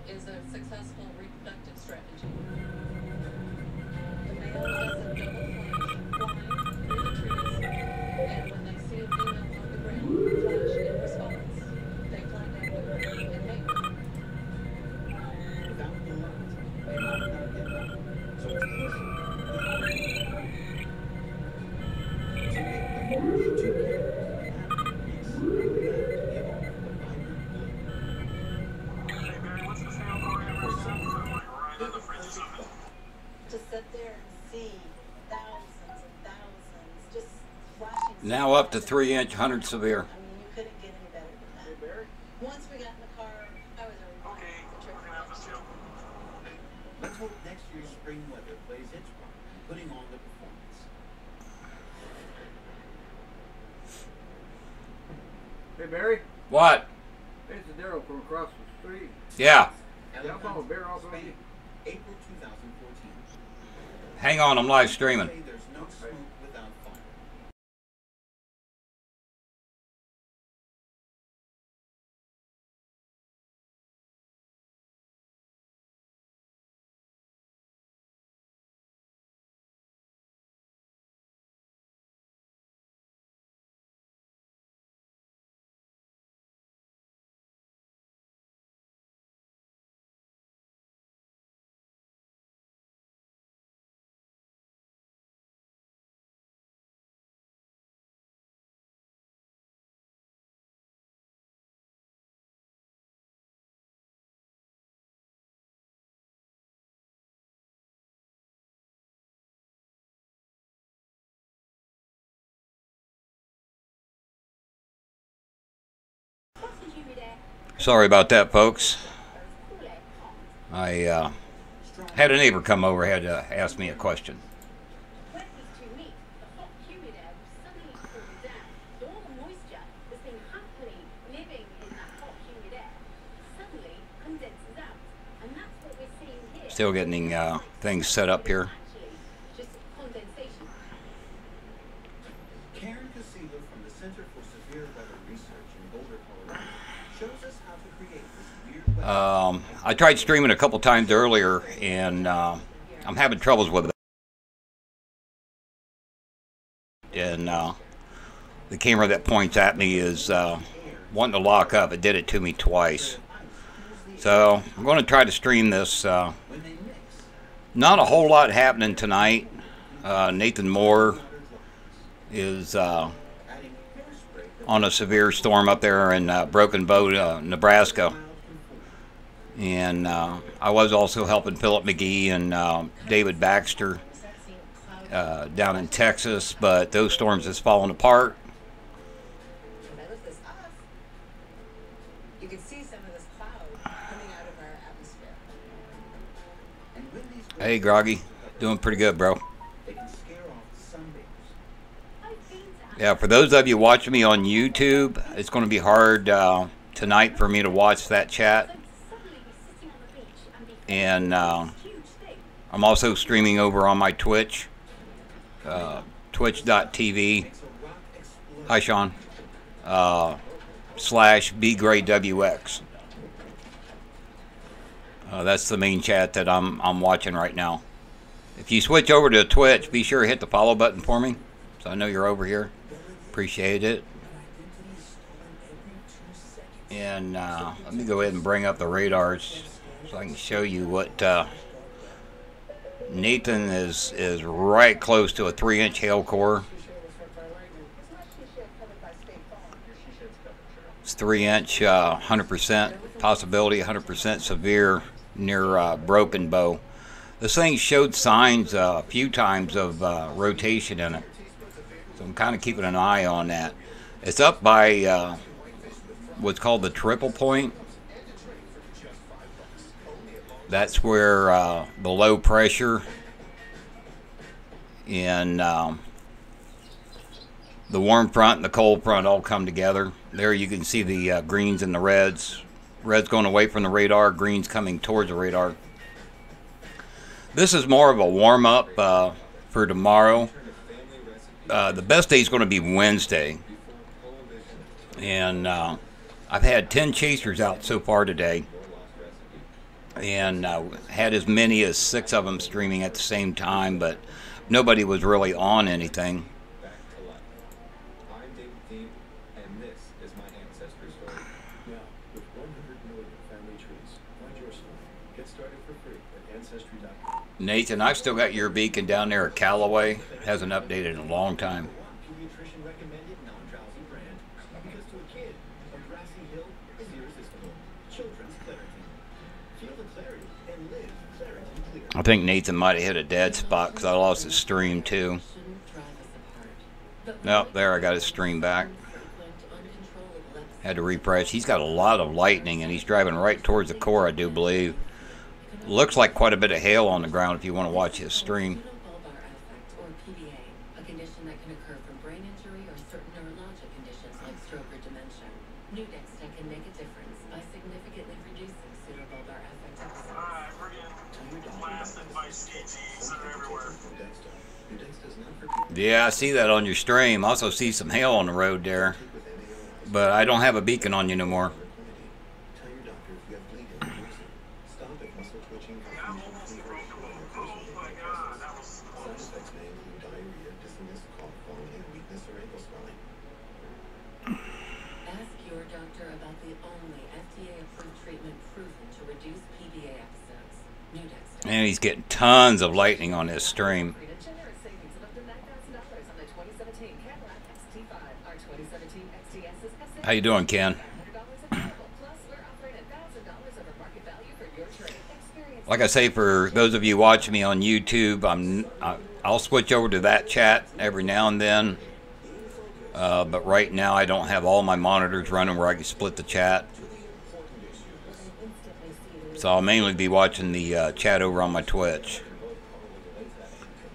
is a successful reproductive strategy. The male does a double flash, flying through the trees, and when they see a female on the ground, flash in response. They fly down to her and mate with her. Without the light, they might not get up. So it's crucial we all work together. To make the forage together, you have to mix and blend to give off the vibrant blue. Hey Barry, what's the sale going at right now? I'm like right in the fridge or something. To sit there and see thousands and thousands just flashing. Now up to 3-inch 100 severe. I mean, you couldn't get any better than that. Hey Barry? Once we got in the car, I was already Okay, planning the trip we're for gonna have to next chill. year. Let's hope next year's spring weather plays its part in putting on the performance. Hey Barry, What? it's Daryl from across the street. Yeah. Yeah, I found a bear off of Spain, you. April 2014. Hang on, I'm live streaming. Say there's no smoke without fire. Sorry about that, folks. I had a neighbor come over, had to ask me a question. When these two meet, the hot, humid air will suddenly cool down. So all the moisture that's been happily living in that hot, humid air suddenly condenses out. And that's what we're seeing here. Still getting things set up here. Actually, just condensation. Karen Casilla from the Center for Severe Weather Research in Boulder, Colorado, shows us how to create this weird weather. I tried streaming a couple times earlier, and I'm having troubles with it. And the camera that points at me is wanting to lock up. It did it to me twice. So I'm going to try to stream this. When they mix, Not a whole lot happening tonight. Nathan Moore is adding hairspray on a severe storm up there in Broken Bow, Nebraska. cloud can form. And I was also helping Philip McGee and David Baxter down in Texas, but those storms has fallen apart. That was this off. You could see some of this cloud coming out of our atmosphere. And when these Hey, Groggy, doing pretty good, bro. they can scare off sunbathers. I've been to Yeah, for those of you watching me on YouTube, it's going to be hard tonight for me to watch that chat. suddenly be sitting on the beach and be And huge thing. I'm also streaming over on my Twitch, twitch.tv. Makes a rock explode. Hi, Sean. /BGrayWX. That's the main chat that I'm watching right now. If you switch over to Twitch, be sure to hit the follow button for me, so I know you're over here. Appreciate it. And let me go ahead and bring up the radars so I can show you what Nathan is right close to a 3-inch hail core. It's 3-inch, 100% possibility, 100% severe near Broken Bow. This thing showed signs a few times of rotation in it, so I'm kind of keeping an eye on that. It's up by what's called the triple point. That's where the low pressure and the warm front and the cold front all come together. There you can see the greens and the reds. Reds going away from the radar, greens coming towards the radar. This is more of a warm-up for tomorrow. The best day is going to be Wednesday. And I've had 10 chasers out so far today. and had as many as 6 of them streaming at the same time, but nobody was really on anything. Back to life. I'm David Dean, and this is my ancestry story. Now, with 100 million family trees, find your story. Get started for free at Ancestry.com. Nathan, I've still got your beacon down there at Callaway. Hasn't updated in a long time. Pediatrician recommended non-drowsy brand because to a kid, a grassy hill is irresistible. Children's Claritin. Feel the clarity and live Claritin clear. I think Nathan might have hit a dead spot because I lost his stream too. Nope, there, I got his stream back. Had to refresh. He's got a lot of lightning and he's driving right towards the core, I do believe. Looks like quite a bit of hail on the ground if you want to watch his stream. Or PBA, a condition that can occur from brain injury or certain neurologic conditions like stroke or dementia. New Dexta can make a difference by significantly reducing pseudobulbar affect episodes. Alright, we're getting blasted by CTs that are everywhere. New Dexta's not for people Yeah, I see that on your stream. Also see some hail on the road there. with NAOS. But I don't have a beacon on you no more. Tell your doctor if you have bleeding or bruising. Stop if muscle twitching, That almost confusion, broke fever, him. or Oh personal my pain god, crisis. that was Side close. effects may include diarrhea, dizziness, cough, vomiting, weakness, or ankle swelling. Ask your doctor about the only FDA-approved treatment proven to reduce PBA episodes. New Dexta. And he's getting tons of lightning on his stream. Generous savings of up to $9,000 on the 2017 Cadillac XT5. Our 2017 XTS is How you doing, Ken? $500 available. Plus, we're offering $1,000 over market value for your trade. Experience Like I say, for those of you watching me on YouTube, I'll switch over to that chat every now and then. But right now I don't have all my monitors running where I can split the chat. So I'll mainly be watching the chat over on my Twitch.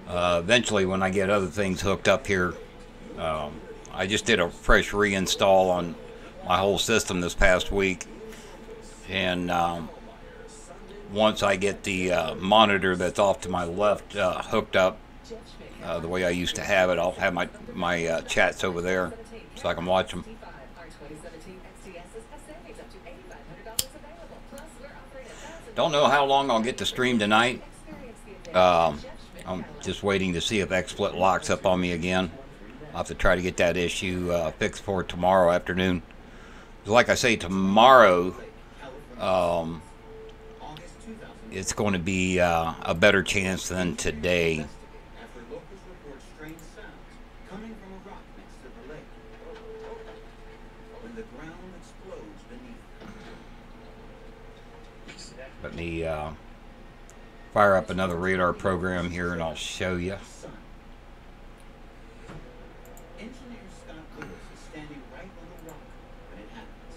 Eventually, when I get other things hooked up here, I just did a fresh reinstall on my whole system this past week. And once I get the monitor that's off to my left hooked up the way I used to have it, I'll have my chats over there so I can watch them. Our 2017 XTSs have savings up to $8,500 available. Plus, we're offering $1,000 Don't know how long I'll get to stream tonight. experience the advantage. I'm just waiting to see if XSplit locks up on me again. I'll have to try to get that issue fixed for tomorrow afternoon. Like I say, tomorrow August 2000. it's going to be a better chance than today. After locals report strange sounds coming from a rock next to the lake. When the ground explodes beneath. Let me fire up another radar program here and I'll show you. Sun. Engineer Scott Lewis is standing right on the rock when it happens.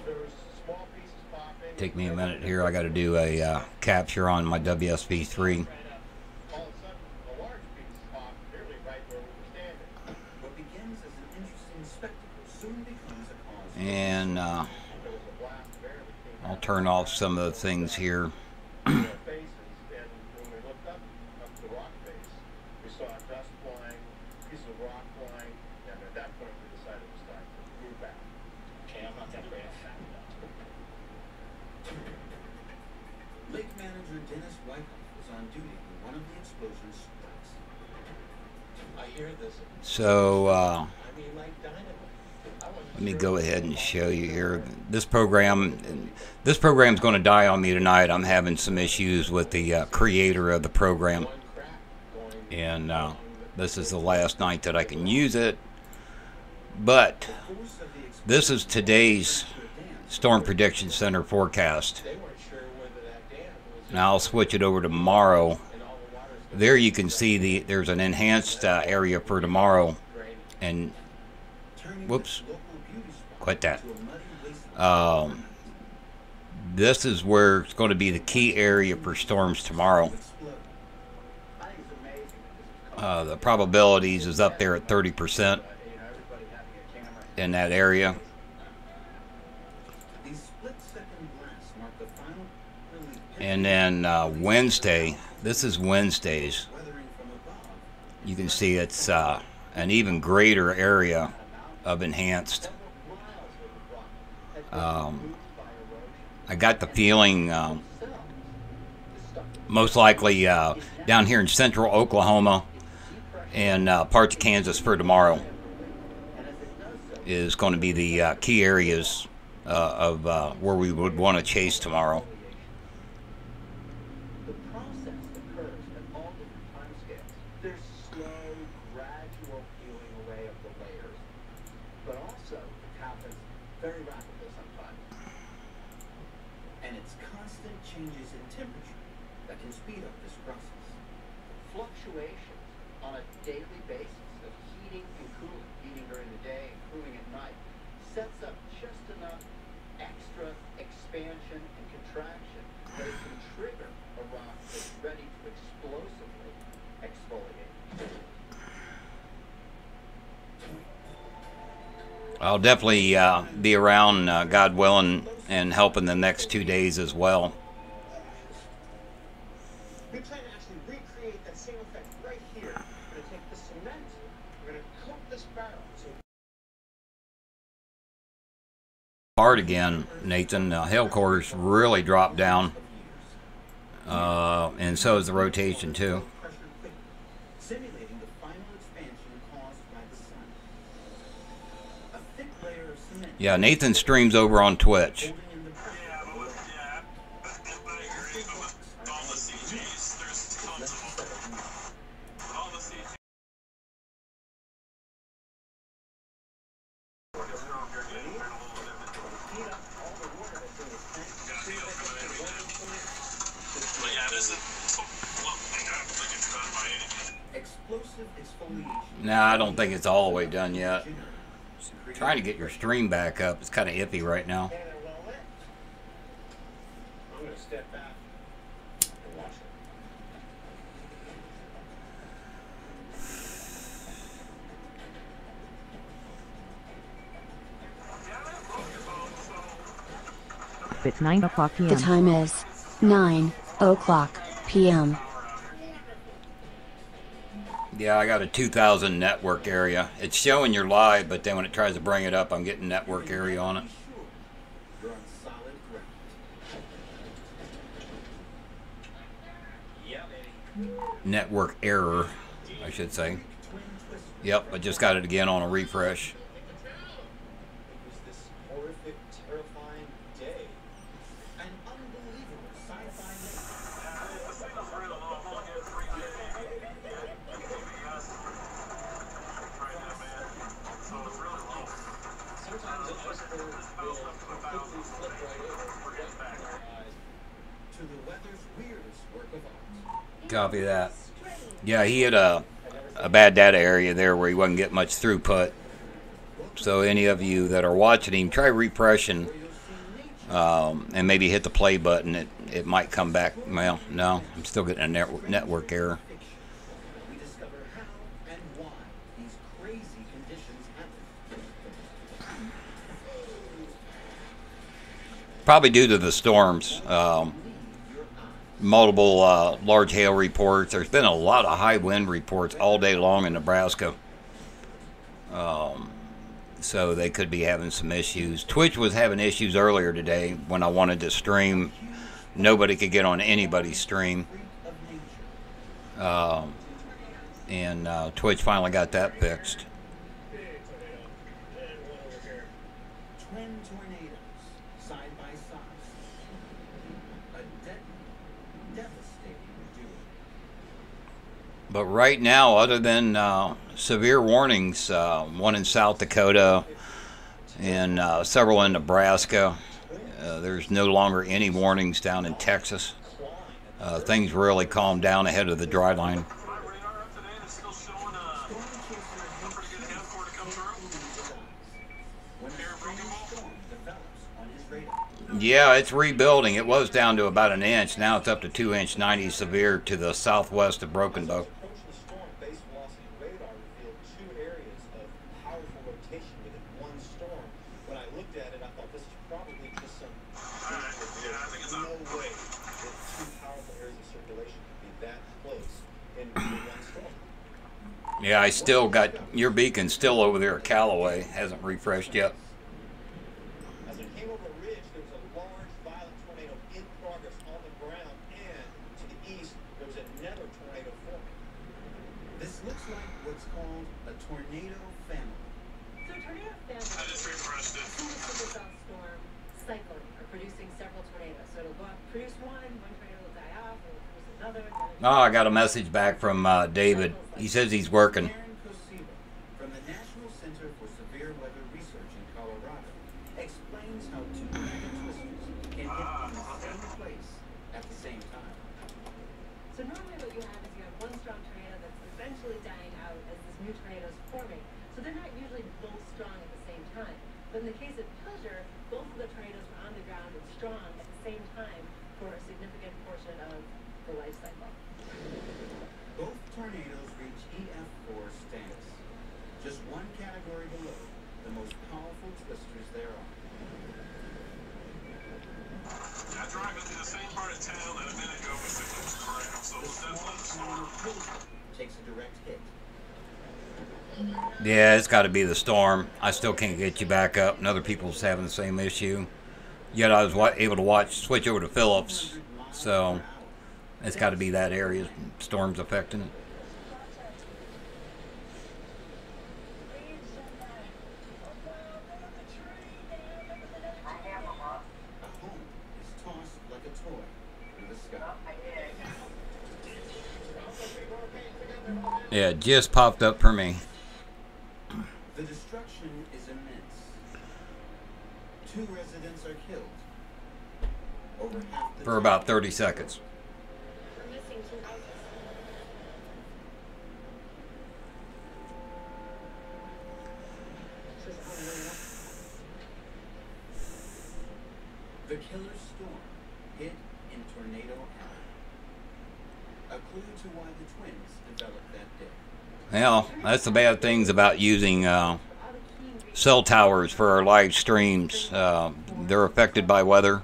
There's small pieces popping. Take me a minute here. I got to do a capture on my WSB3. All of a sudden, a large piece popped nearly right where we were standing. What begins as an interesting spectacle soon becomes a cause. And There was a blast barely came I'll turn off some of the things here. out of our faces, and when we looked up the rock face, we saw dust flying, piece of rock flying, and at that point we decided it was time to move back. Okay, I'm not that great at that. Lake manager Dennis Whitehoff was on duty when one of the explosions strikes. I hear this. So I mean, like dynamite. let me go ahead and show you here. This program's going to die on me tonight. I'm having some issues with the creator of the program, and this is the last night that I can use it. But this is today's Storm Prediction Center forecast. They weren't sure whether that dam was Now I'll switch it over to tomorrow. There you can see there's an enhanced area for tomorrow, and whoops, quit that. This is where it's going to be the key area for storms tomorrow. The probabilities is up there at 30% in that area. These split-second blasts mark the final release. And then Wednesday, this is Wednesdays. Weathering from above. You can see it's an even greater area of enhanced. I got the feeling most likely down here in central Oklahoma and parts of Kansas for tomorrow is going to be the key areas of where we would want to chase tomorrow. The process occurs at all different time scales. There's slow, gradual peeling away of the layers, but also it happens very rapidly sometimes. And it's constant changes in temperature that can speed up this process. Fluctuations on a daily basis of heating and cooling, heating during the day and cooling at night, sets up just enough extra expansion and contraction that it can trigger a rock that's ready to explosively exfoliate. I'll definitely be around, God willing, and helping the next 2 days as well. We plan to actually recreate that same effect right here. We're going to take the cement, we're going to coat this barrel. So Hard again, Nathan. Hail cores really dropped down, and so is the rotation too. pressure quickly, simulating the final expansion caused by the sun. A thick layer of cement Yeah, Nathan streams over on Twitch. holding in the pressure. All the CGs, there's tons of them. All the CGs. But yeah, this is Explosive exfoliation. Nah, I don't think it's all the way done yet. Trying to get your stream back up. It's kind of iffy right now. And well lit. I'm going to step back and watch it. It's 9 o'clock p.m. The time is 9 o'clock p.m. Yeah, I got a 2000 network area. It's showing you're live, but then when it tries to bring it up, I'm getting network area on it. You're on solid ground. Yeah, baby. Network error, I should say. Yep, I just got it again on a refresh. It was this horrific, terrifying day. An unbelievable sci-fi Sometimes an iceberg will completely slip right over right in our eyes to the weather's weirdest work of art. Copy that. Yeah, he had a bad data area there where he wasn't getting much throughput. So any of you that are watching him, try refreshing and maybe hit the play button. It might come back. Well, no, I'm still getting a network error. We discover how and why these crazy conditions happen. Probably due to the storms. Multiple large hail reports. There's been a lot of high wind reports all day long in Nebraska. So they could be having some issues. Twitch was having issues earlier today when I wanted to stream. Nobody could get on anybody's stream. And Twitch finally got that fixed. Twin tornadoes, side by side. A deadly, devastating duo. But right now, other than severe warnings, one in South Dakota and several in Nebraska, there's no longer any warnings down in Texas. Things really calmed down ahead of the dry line. Yeah, it's rebuilding. It was down to about an inch. Now it's up to 2-inch 90 severe to the southwest of Broken Bow. Approaching the storm, base velocity radar revealed two areas of powerful rotation within one storm. When I looked at it, I thought this is probably just some. No way that two powerful areas of circulation could be that close in one storm. Yeah, I still got your beacon still over there at Callaway. Hasn't refreshed yet. As it came over a ridge, there was a large, violent tornado in progress on the ground, and to the east, Oh, I got a message back from David. He says he's working. From the National Center for Severe Weather Research in Colorado explains how two mega twisters can hit in the same place at the same time. So normally what you have is you have one strong tornado that's eventually dying out as this new tornado is forming. So they're not usually both strong at the same time. But in the case of Pilger, both of the tornadoes were on the ground and strong at the same time for a significant portion of the life cycle. Both tornadoes reach EF4 status, just one category below the most powerful twisters there are. I drive into the same part of town that a minute ago was the crap, so it's definitely a storm. Takes a direct hit. Yeah, it's got to be the storm. I still can't get you back up, and other people's having the same issue. Yet I was able to switch over to Phillips, so it's got to be that area. Storm's affecting it. A home is tossed like a toy through the sky. Yeah, it just popped up for me. The destruction is immense. 2 residents are killed. Over half the For about 30 seconds. We're missing 2 houses. The killer storm hit in Tornado Alley. A clue to why the twins developed that day. Well, that's the bad things about using cell towers for our live streams. They're affected by weather,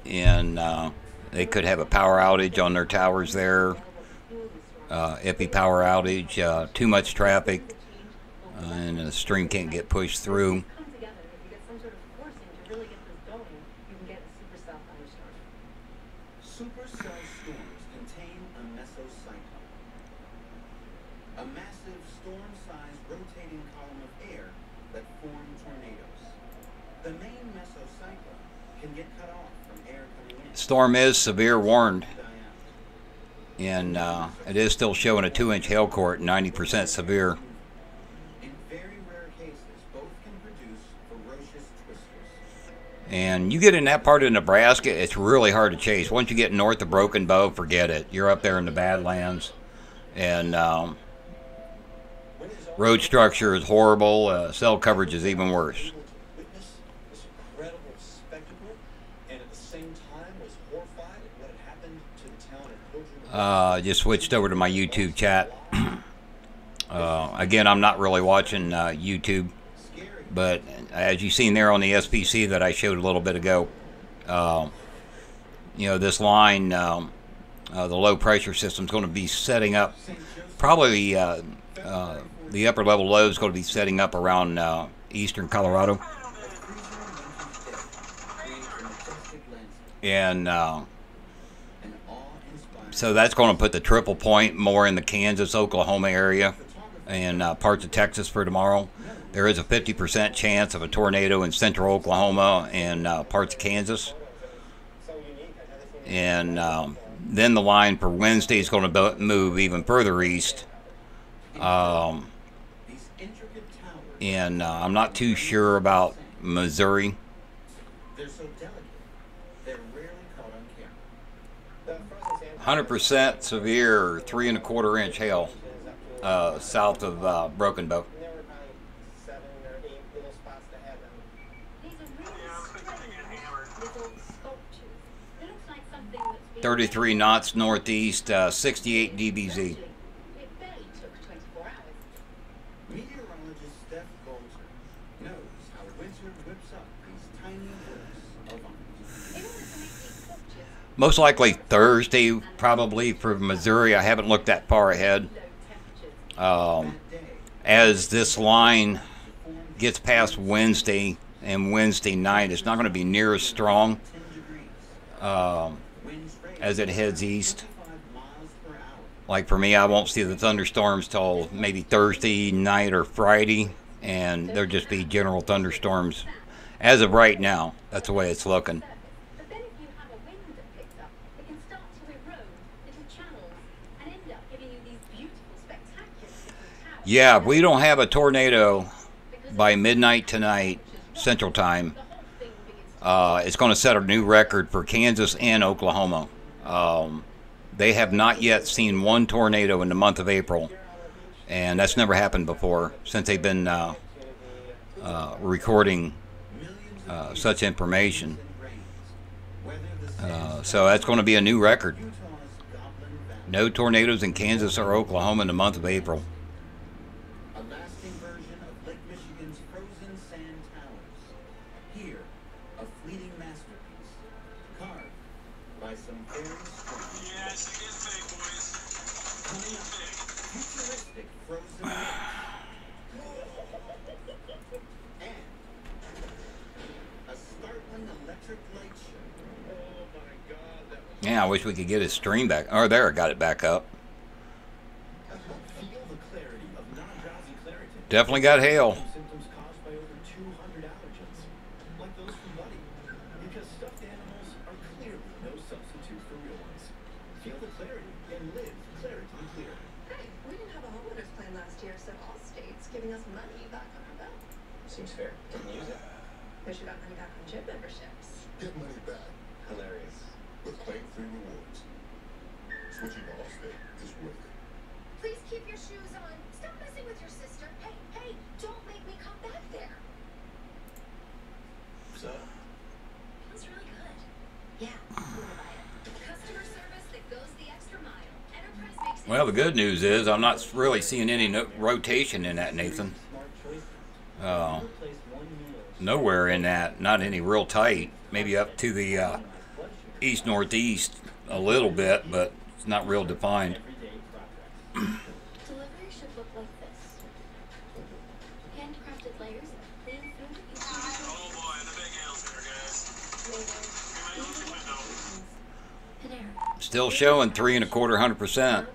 and they could have a power outage on their towers there. Iffy power outage, too much traffic, and the stream can't get pushed through. Supercell storms contain a mesocyclone, a massive storm-sized rotating column of air that form tornadoes. The main mesocyclone can get cut off from air coming in. Storm is severe warned, and it is still showing a 2-inch hail core at 90% severe. In very rare cases, both can produce ferocious twisters. And you get in that part of Nebraska, it's really hard to chase. Once you get north of Broken Bow, forget it. You're up there in the Badlands, and road structure is horrible. Cell coverage is even worse. Witness this incredible spectacle, and at the same time was horrified at what had happened to the town of Pilger. Just switched over to my YouTube chat. Again, I'm not really watching YouTube, but as you've seen there on the SPC that I showed a little bit ago, you know, this line, the low pressure system is going to be setting up, probably the upper level low is going to be setting up around eastern Colorado. And so that's going to put the triple point more in the Kansas, Oklahoma area and parts of Texas for tomorrow. There is a 50% chance of a tornado in central Oklahoma and parts of Kansas. And then the line for Wednesday is going to move even further east. And I'm not too sure about Missouri. They're so delicate, they're rarely caught on camera. 100% severe 3 1/4-inch hail south of Broken Bow. 33 knots northeast, 68 dBz. It barely took 24 hours. Meteorologist Steph Bolter knows how winter whips up these tiny whips of ice. In order to make these sculptures, Most likely Thursday, probably for Missouri. I haven't looked that far ahead. As this line gets past Wednesday and Wednesday night, it's not going to be near as strong as it heads east. Like for me, I won't see the thunderstorms till maybe Thursday night or Friday, and there'll just be general thunderstorms. As of right now, that's the way it's looking. but then if you have a wind that picks up, it can start to erode Yeah, if we don't have a tornado by midnight tonight, Central Time, it's going to set a new record for Kansas and Oklahoma. They have not yet seen one tornado in the month of April, and that's never happened before since they've been recording such information. So that's going to be a new record. No tornadoes in Kansas or Oklahoma in the month of April. A lasting version of Lake Michigan's frozen sand towers. Here, a fleeting masterpiece, carved by some very strong. Yeah, it's getting big, boys. Coming up, futuristic frozen and a startling electric light show. Oh my God, that was. Yeah, I wish we could get his stream back. Oh, there, I got it back up. Feel the clarity of non-drowsy Claritin. Definitely got hail. Symptoms caused by over 200 allergens, like those from Buddy. Because stuffed animals are clearly no substitute for real ones. Feel the clarity and live Claritin Clear. Hey, we didn't have a homeowners plan last year, so Allstate's giving us money back on our bill. Seems fair. Didn't use it. Wish we got money back on gym memberships. Get money back Hilarious. with claim-free rewards. Switching to Allstate is worth it. Please keep your shoes on. Stop messing with your sister. Hey, hey, don't make me come back there. So, Feels really good. Yeah, I'm gonna buy it. Customer service that goes the extra mile. Enterprise makes it. Well, the good news is I'm not really seeing any rotation in that, Nathan. Smart choices. Replace one meal. Nowhere in that, not any real tight. Maybe up to the east-northeast a little bit, but it's not real defined. Everyday progress. Delivery should look like this. Handcrafted layers of thin food that you can Oh boy, the big hail's here, guys. We may lose the window. Panera. Still showing 3 1/4%.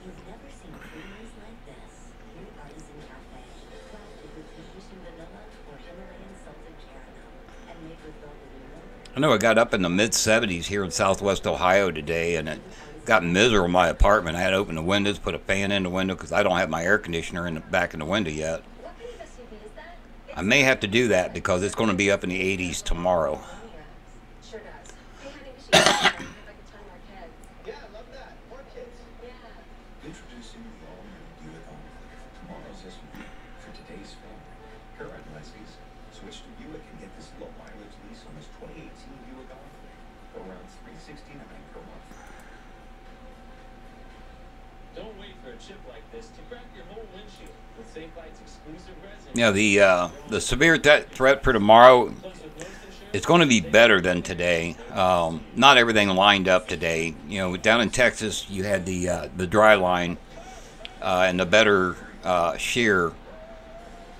You've never seen creamers like this. New Artisan Cafe, crafted with Tahitian vanilla or Himalayan salted caramel, and made with velvety milk. I know I got up in the mid-70s here in southwest Ohio today, and it got miserable in my apartment. I had to open the windows, put a fan in the window because I don't have my air conditioner in the back in the window yet. What kind of SUV is that? I may have to do that because it's going to be up in the 80s tomorrow. Sure does. Hey, honey, we should go if I could time our kids. Yeah, I love that. More kids. Yeah. introducing the all-new Buick Enclave, tomorrow's SUV for today's family. Current lessees switch to Buick and get this low-mileage lease on this 2018 Buick Enclave for around $369 per month. Don't wait for a chip like this to crack your whole windshield with SafeLight's exclusive resin. Yeah, the severe threat for tomorrow, it's going to be better than today. Not everything lined up today. You know, down in Texas, you had the dry line and the better shear,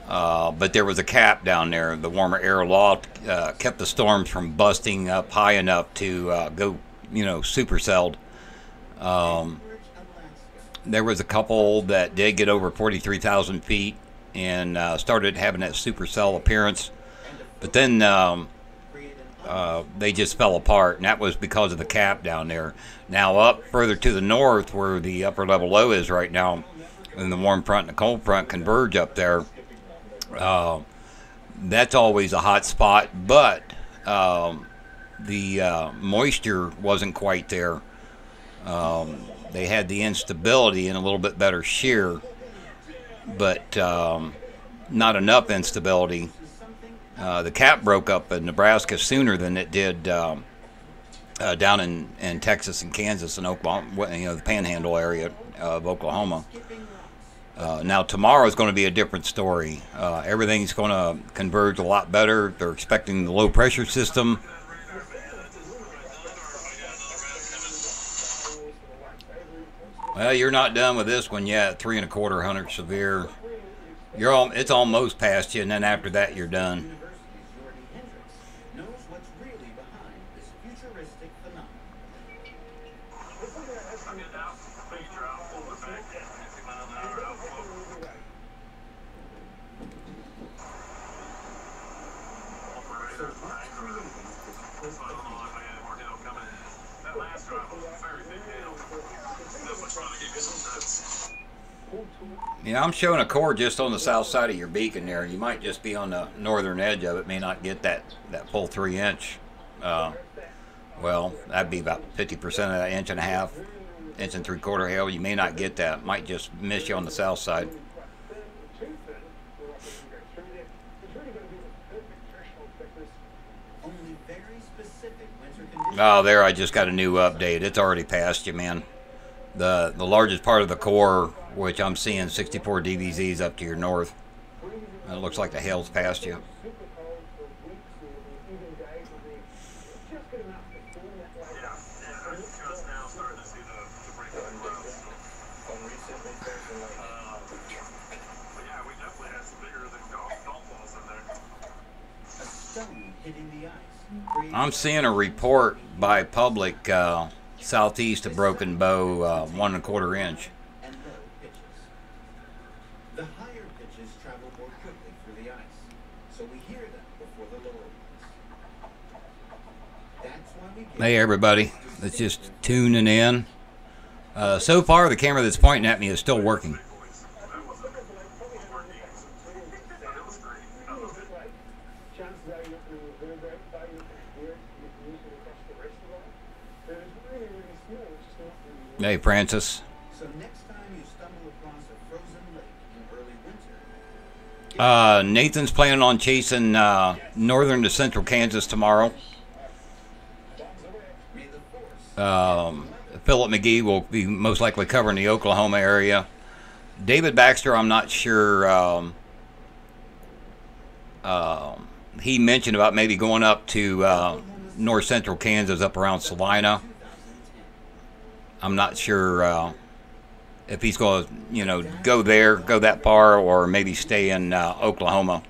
but there was a cap down there. The warmer air loft kept the storms from busting up high enough to go, supercelled. There was a couple that did get over 43,000 feet and started having that supercell appearance, but then they just fell apart, and that was because of the cap down there. Now up further to the north, where the upper level low is right now, and the warm front and the cold front converge up there, that's always a hot spot, but the moisture wasn't quite there. They had the instability and a little bit better shear, but not enough instability. The cap broke up in Nebraska sooner than it did down in Texas and Kansas and Oklahoma, the Panhandle area of Oklahoma. Now tomorrow is going to be a different story. Everything's going to converge a lot better. They're expecting the low pressure system. Well, you're not done with this one yet. 3 1/4 severe. It's almost past you, and then after that, you're done. Knows what's really behind this futuristic phenomenon. Yeah, I'm showing a core just on the south side of your beacon there. You might just be on the northern edge of it. May not get that full 3-inch. Well, that'd be about 50% of that 1.5 inch and 3/4 hail. You may not get that. Might just miss you on the south side. Oh, there, I just got a new update. It's already past you, man. The largest part of the core, which I'm seeing 64 DVZs up to your north. It looks like the hail's past you. I'm seeing a report by public southeast of Broken Bow, 1 1/4 inch. And low pitches. The higher pitches travel more quickly through the ice, so we hear them before the lower ones. That's why we get Hey everybody, that's just tuning in. So far the camera that's pointing at me is still working. Hey Francis. So next time you stumble across a frozen lake in early winter, Nathan's planning on chasing northern to central Kansas tomorrow. Philip McGee will be most likely covering the Oklahoma area. David Baxter, I'm not sure. He mentioned about maybe going up to north central Kansas, up around Salina. I'm not sure if he's going to, go there, go that far, or maybe stay in Oklahoma.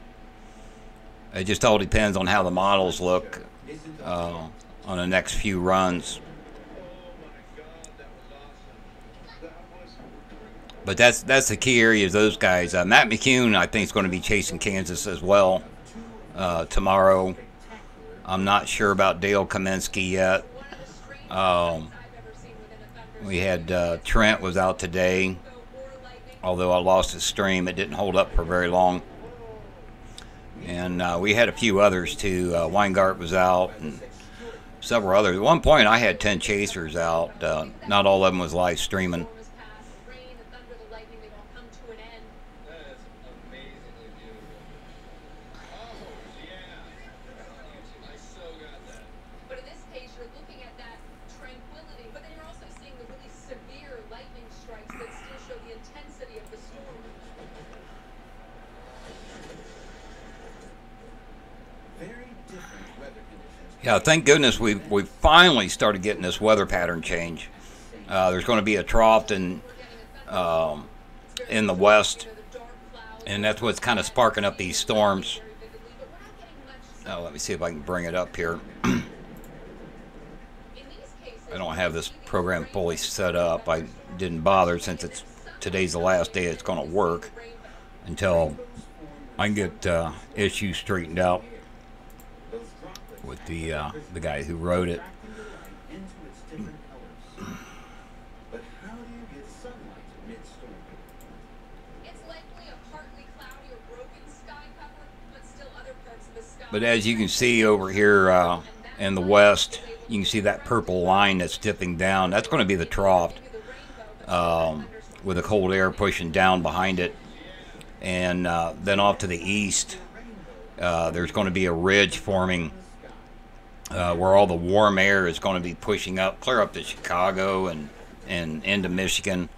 It just all depends on how the models look on the next few runs. But that's the key area of those guys. Matt McCune, I think, is going to be chasing Kansas as well tomorrow. I'm not sure about Dale Kaminsky yet. We had Trent was out today, although I lost his stream. It didn't hold up for very long. And we had a few others too. Weingart was out and several others. At one point I had 10 chasers out. Not all of them was live streaming. Yeah, thank goodness we finally started getting this weather pattern change. There's going to be a trough in the west, and that's what's kind of sparking up these storms. Let me see if I can bring it up here. I don't have this program fully set up. I didn't bother since today's the last day it's going to work until I can get issues straightened out with the guy who wrote it. but how do you get sunlight mid-storm? It's likely a partly cloudy or broken sky cover, but still other parts of the sky. But as you can see over here in the west, you can see that purple line that's dipping down. That's going to be the trough with the cold air pushing down behind it. And then off to the east, there's going to be a ridge forming where all the warm air is going to be pushing up, clear up to Chicago and into Michigan.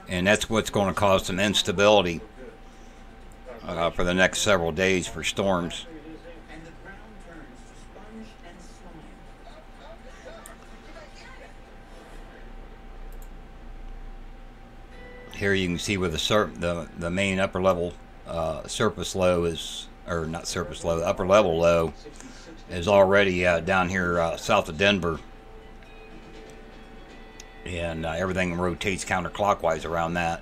And that's what's going to cause some instability for the next several days for storms. Here you can see where the main upper level surface low is, or not surface low, the upper level low is already down here south of Denver, and everything rotates counterclockwise around that.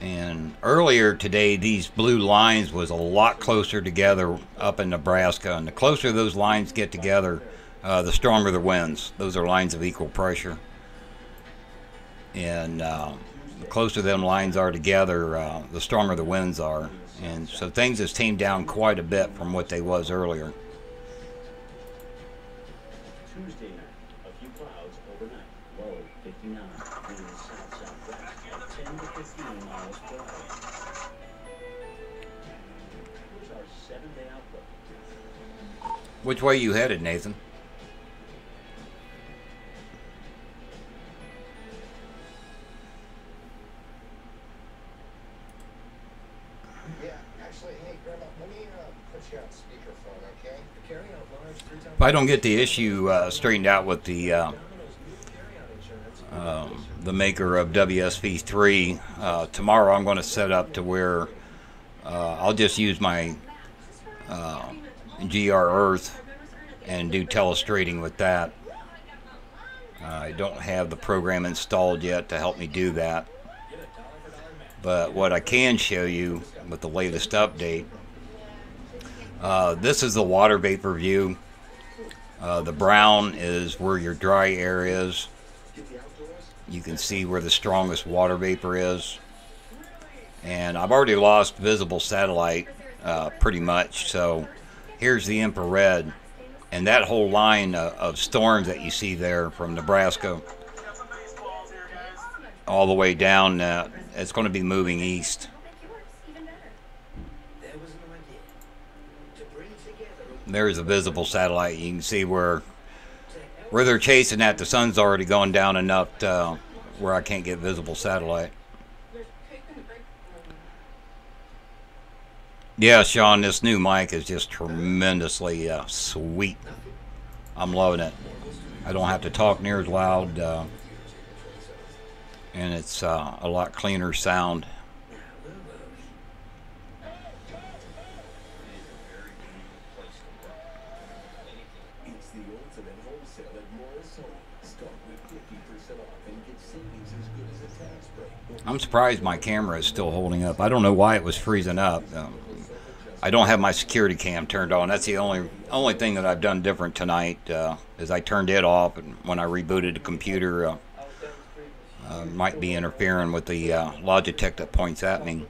And earlier today, these blue lines was a lot closer together up in Nebraska, and the closer those lines get together, the stronger the winds. Those are lines of equal pressure. And the closer them lines are together, the stronger the winds are. And so things has tamed down quite a bit from what they was earlier. Tuesday night, a few clouds overnight. Low 59. Winds south-southwest at 10 to 15 miles per hour. Here's our 7-day outlook. Which way you headed, Nathan? Yeah, actually, hey, Grandma, let me put you on speakerphone, okay? Carry out large 3 times. If I don't get the issue straightened out with the maker of WSV3, tomorrow I'm going to set up to where I'll just use my GR Earth and do telestrating with that. I don't have the program installed yet to help me do that. But what I can show you with the latest update, this is the water vapor view. The brown is where your dry air is. You can see where the strongest water vapor is. And I've already lost visible satellite pretty much. So here's the infrared. And that whole line of storms that you see there from Nebraska all the way down, it's going to be moving east. There's a visible satellite. You can see where they're chasing at. The sun's already gone down enough to, where I can't get visible satellite. Yeah, Sean, this new mic is just tremendously sweet. I'm loving it. I don't have to talk near as loud, and it's a lot cleaner sound. I'm surprised my camera is still holding up. I don't know why it was freezing up. I don't have my security cam turned on. That's the only thing that I've done different tonight, is I turned it off, and when I rebooted the computer, might be interfering with the Logitech that points at me.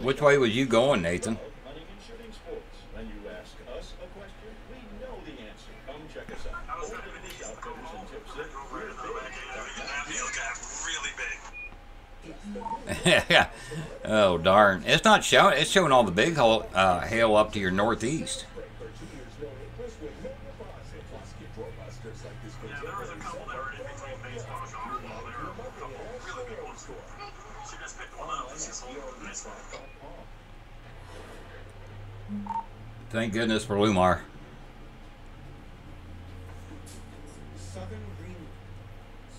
Which way was you going, Nathan? Oh darn! It's not showing. It's showing all the big hail up to your northeast. Yeah, there was a couple that were in between baseball and softball. There were a couple really big ones. She just picked one up. This is a nice one. Thank goodness for Lumar. Southern Greenland,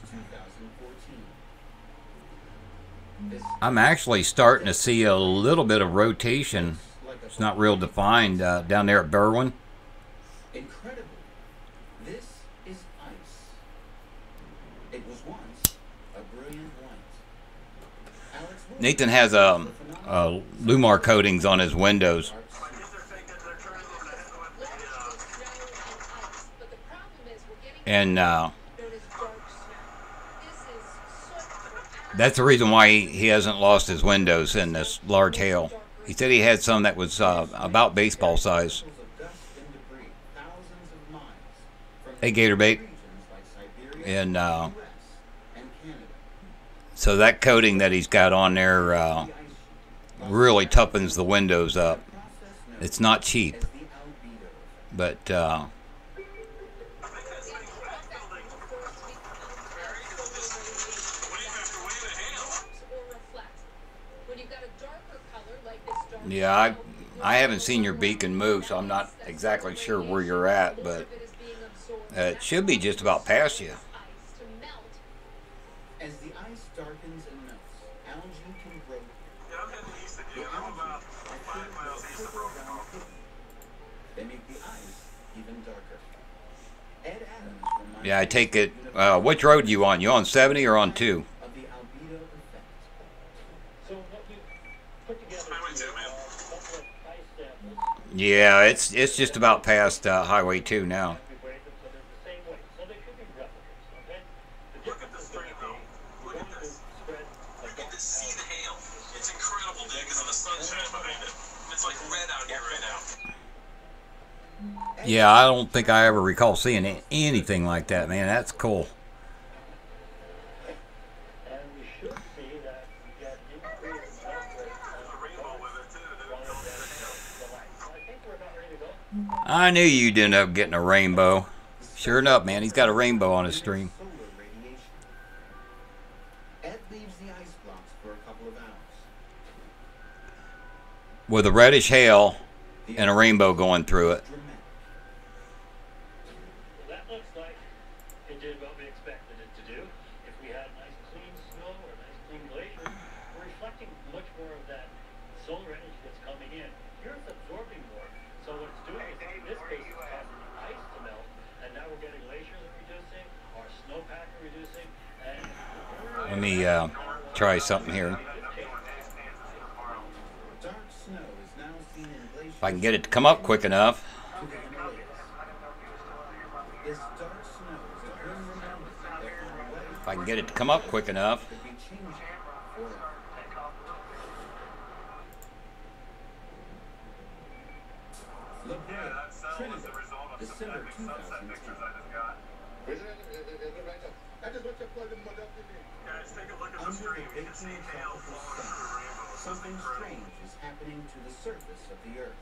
2014. I'm actually starting to see a little bit of rotation. It's not real defined down there at Berwyn. Incredible. This is ice. It was once a brilliant white. Nathan has Lumar coatings on his windows. And that's the reason why he hasn't lost his windows in this large hail. He said he had some that was about baseball size. Hey, Gatorbait. And so that coating that he's got on there really toughens the windows up. It's not cheap, but yeah, I haven't seen your beacon move, so I'm not exactly sure where you're at, but it should be just about past you. As the ice darkens and melts, algae can grow. Yeah, I'm heading east again. I'm about 5 miles east of Broken. They make the ice even darker. Ed Adams reminds Yeah, I take it. Which road are you on? You on 70 or on 2? of the albedo effect. So what we put together Highway 2, man. Yeah, it's just about past Highway 2 now. We weighed them so they're the same weight, so they should be replicas, okay? The Look at difference this is thing, going to be, though. we're Look at going to this. spread a You get dark to see the powder. hail. It's incredible, dude, because of the sunshine behind it. It's like red out here right now. Yeah, I don't think I ever recall seeing anything like that, man. That's cool. And we should see that we get increased melt rate on The rainbow with it, too, dude. rather than the light. So I think we're about ready to go. I knew you'd end up getting a rainbow. Sure enough, man, he's got a rainbow on his stream. Solar radiation. Ed leaves the ice blocks for a couple of hours. With a reddish hail and a rainbow going through it. Dramatic. Well, that looks like it did what we expected it to do. If we had nice clean snow or nice clean glacier, we're reflecting much more of that solar energy that's coming in. Here it's absorbing more. So what it's doing is, in this case, it's causing the ice to melt, and now we're getting glaciers reducing, our snowpack reducing, and Let me try something here. Dark snow is now seen in glaciers If I can get it to come up quick enough. to the Himalayas. This dark snow is a grim reminder that our way If I can get it to come up quick enough. could be changing forever. La Brea, Yeah, that cell was the Trinidad, result of some December epic sunset 2010. pictures I just got. I just want to plug in my Guys, take a look at the Under the stream. You can see baking hail tropical falling through the sun, rainbow. This is something incredible. strange is happening to the surface of the earth.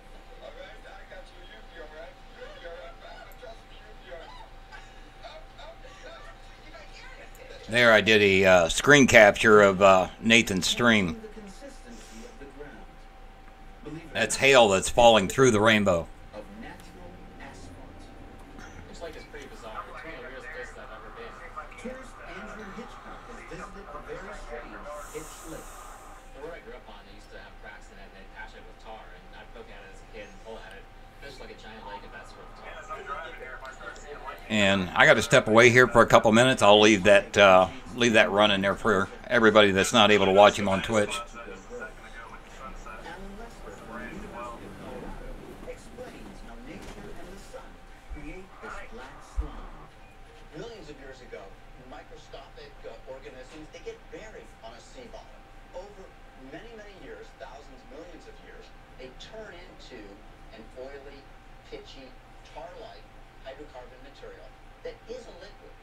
There, I did a screen capture of Nathan's stream. The consistency of the ground. Believe it That's or hail that's falling through the rainbow. not, of natural asphalt. Looks like it's pretty bizarre. It's one of the weirdest places I've ever been. Tourist Andrew Hitchcock has visited a very strange Hitch Lake. Where I grew up on, they used to have cracks in it and they'd patch it with tar. And I'd poke at it as a kid and pull at it. It was like a giant lake of that sort of tar. As I'm driving here, if I start seeing light, And I got to step away here for a couple minutes. I'll leave that running there for everybody that's not able to watch him on Twitch. sunset just a second ago with the sunset. Alan Lester from the University of Colorado explains how nature and the sun create this black slime. Millions of years ago, microscopic organisms, they get buried on a sea bottom. Over many, many years, thousands, millions of years, they turn into an oily, pitchy, tar-like hydrocarbon material that is a liquid.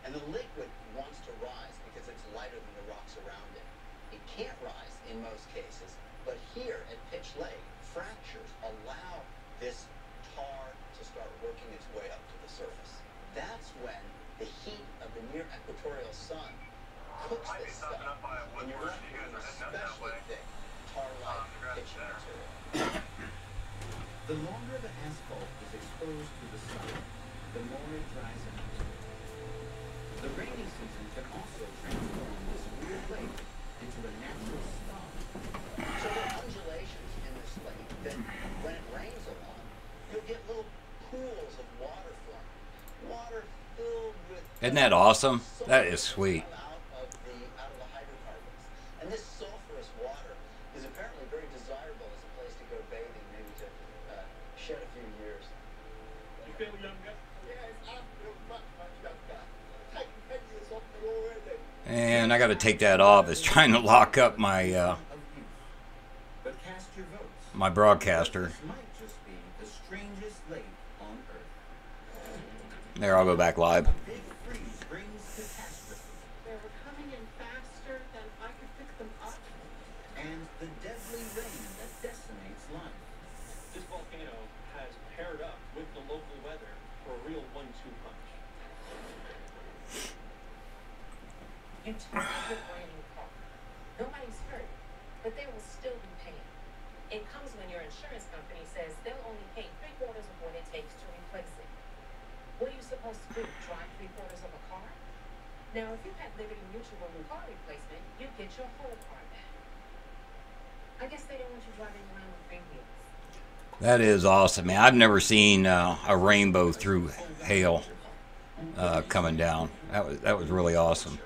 And the liquid wants to rise because it's lighter than the rocks around it. It can't rise in most cases, but here at Pitch Lake, fractures allow this tar to start working its way up to the surface. That's when the heat of the near equatorial sun cooks Might be this stopping stuff, up by a and you're Woodward. left You guys with are heading out that especially way. thick, tar-like, Congrats pitchy to that. material. The longer the asphalt is exposed to the sun, the more it dries out. The rainy season can also transform this weird lake into a natural spa. So there are undulations in this lake that when it rains a lot, you'll get little pools of water forming. Water filled with Isn't that awesome? That is sweet. out of the hydrocarbons. And this sulfurous water is apparently very desirable as a place to go bathing, maybe to shed a few years. You feel younger? Yes, I feel much younger. I can tell you something already. And I got to take that off. It's trying to lock up my Of youth. But cast your votes. my broadcaster. This might just be the strangest lake on Earth. There, I'll go back live. A big freeze brings catastrophe, They were coming in faster than I could pick them up. and the deadly rain that decimates life. This volcano has paired up with the local weather for a real 1-2 punch. You took a good raining car. Nobody's hurt, but they will still be paying. It comes when your insurance company says they'll only pay 3/4 of what it takes to replace it. What are you supposed to do? Drive 3/4 of a car? Now, if you had Liberty Mutual and car replacement, you'd get your whole car back. I guess they don't want you driving around with three wheels. That is awesome, man. I've never seen a rainbow through hail coming down. That was really awesome.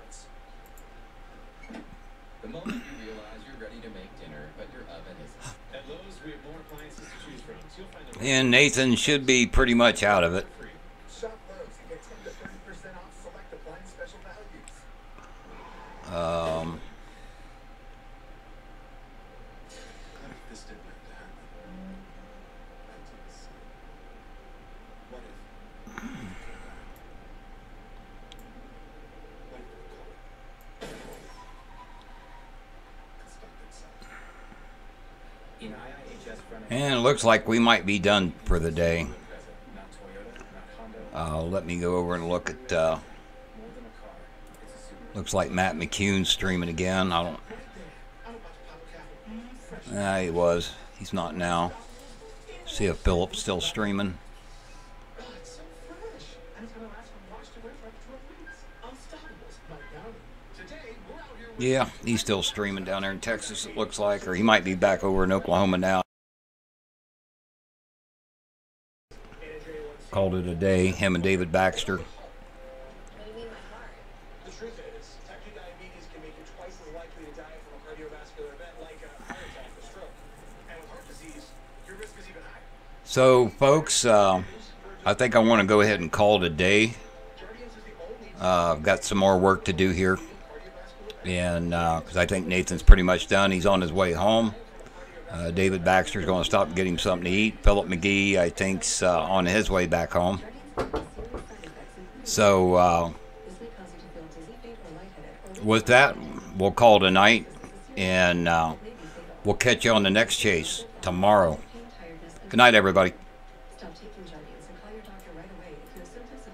The moment you realize you're ready to make dinner, but your oven isn't. At Lowe's, we have more appliances to choose from, so you'll find the And Nathan should be pretty much out of it. Shop Lowe's and get 10 to 30% off select appliance special values. What if this didn't have to happen? Back to the sea. What if it came back? What if we call it? Let's stop inside. In IIHS front And it looks like we might be done for the day. not Toyota, not Honda, Let me go over and look at. more than a car. It's a super. Looks like Matt McCune's streaming again. I don't. He was. He's not now. See if Philip's still streaming. Oh, it's so fresh. And it's gonna last from wash to wear for up to 12 weeks. Unstoppables by Bounty. Today, we're out here with Yeah, he's still streaming down there in Texas, it looks like. Or he might be back over in Oklahoma now. Called it a day, him and David Baxter. What do you mean my heart? The truth is, type 2 diabetes can make you twice as likely to die from a cardiovascular event like a heart attack or stroke. And with heart disease, your risk is even higher. So, folks, I think I want to go ahead and call it a day. I've got some more work to do here. And because I think Nathan's pretty much done. He's on his way home. David Baxter's going to stop and get him something to eat. Philip McGee, I think's on his way back home. So, with that, we'll call it a night. And we'll catch you on the next chase tomorrow. Good night, everybody.